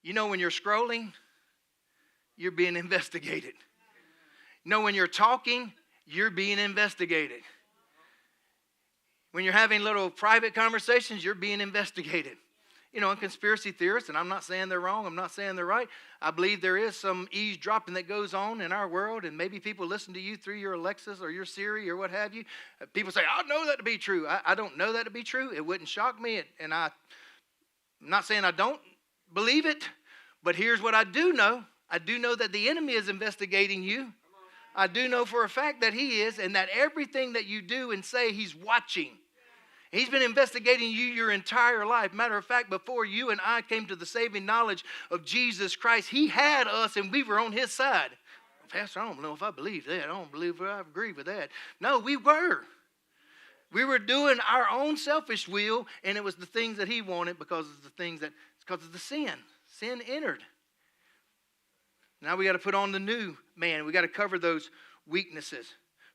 You know, when you're scrolling, you're being investigated. You know, when you're talking, you're being investigated. When you're having little private conversations, you're being investigated. You know, and conspiracy theorists, and I'm not saying they're wrong, I'm not saying they're right. I believe there is some eavesdropping that goes on in our world, and maybe people listen to you through your Alexas or your Siri or what have you. People say, I know that to be true. I don't know that to be true. It wouldn't shock me, and I'm not saying I don't believe it, but here's what I do know. I do know that the enemy is investigating you. I do know for a fact that he is, and that everything that you do and say, he's watching. He's been investigating you your entire life. Matter of fact, before you and I came to the saving knowledge of Jesus Christ, he had us and we were on his side. Pastor, I don't know if I believe that. I don't believe I agree with that. No, we were. We were doing our own selfish will, and it was the things that he wanted because of the sin. Sin entered. Now we got to put on the new man. We got to cover those weaknesses.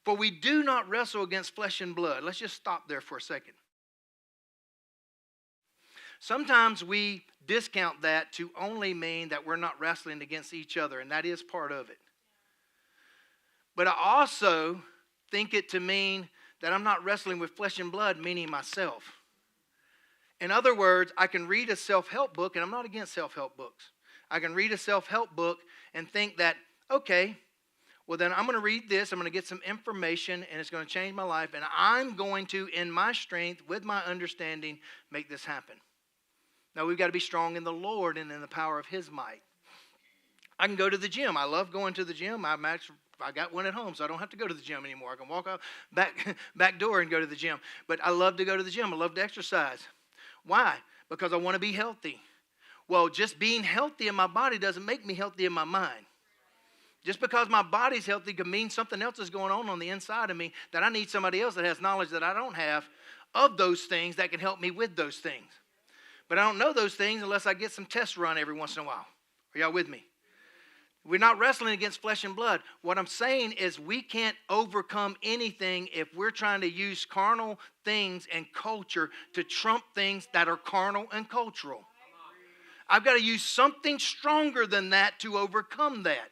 For we do not wrestle against flesh and blood. Let's just stop there for a second. Sometimes we discount that to only mean that we're not wrestling against each other, and that is part of it. But I also think it to mean that I'm not wrestling with flesh and blood, meaning myself. In other words, I can read a self-help book, and I'm not against self-help books. I can read a self-help book and think that, okay, well then I'm going to read this, I'm going to get some information, and it's going to change my life, and I'm going to, in my strength, with my understanding, make this happen. Now, we've got to be strong in the Lord and in the power of his might. I can go to the gym. I love going to the gym. I got one at home, so I don't have to go to the gym anymore. I can walk out back door and go to the gym. But I love to go to the gym. I love to exercise. Why? Because I want to be healthy. Well, just being healthy in my body doesn't make me healthy in my mind. Just because my body's healthy could mean something else is going on the inside of me, that I need somebody else that has knowledge that I don't have of those things that can help me with those things. But I don't know those things unless I get some tests run every once in a while. Are y'all with me? We're not wrestling against flesh and blood. What I'm saying is we can't overcome anything if we're trying to use carnal things and culture to trump things that are carnal and cultural. I've got to use something stronger than that to overcome that,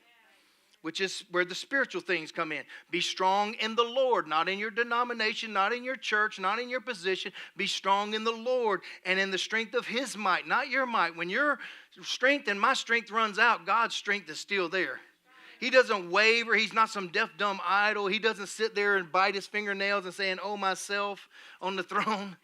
which is where the spiritual things come in. Be strong in the Lord, not in your denomination, not in your church, not in your position. Be strong in the Lord and in the strength of his might, not your might. When your strength and my strength runs out, God's strength is still there. He doesn't waver. He's not some deaf, dumb idol. He doesn't sit there and bite his fingernails and saying, oh, myself on the throne.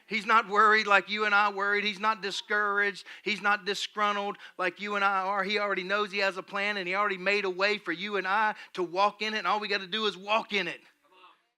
He's not worried like you and I worried. He's not discouraged. He's not disgruntled like you and I are. He already knows he has a plan, and he already made a way for you and I to walk in it, and all we got to do is walk in it.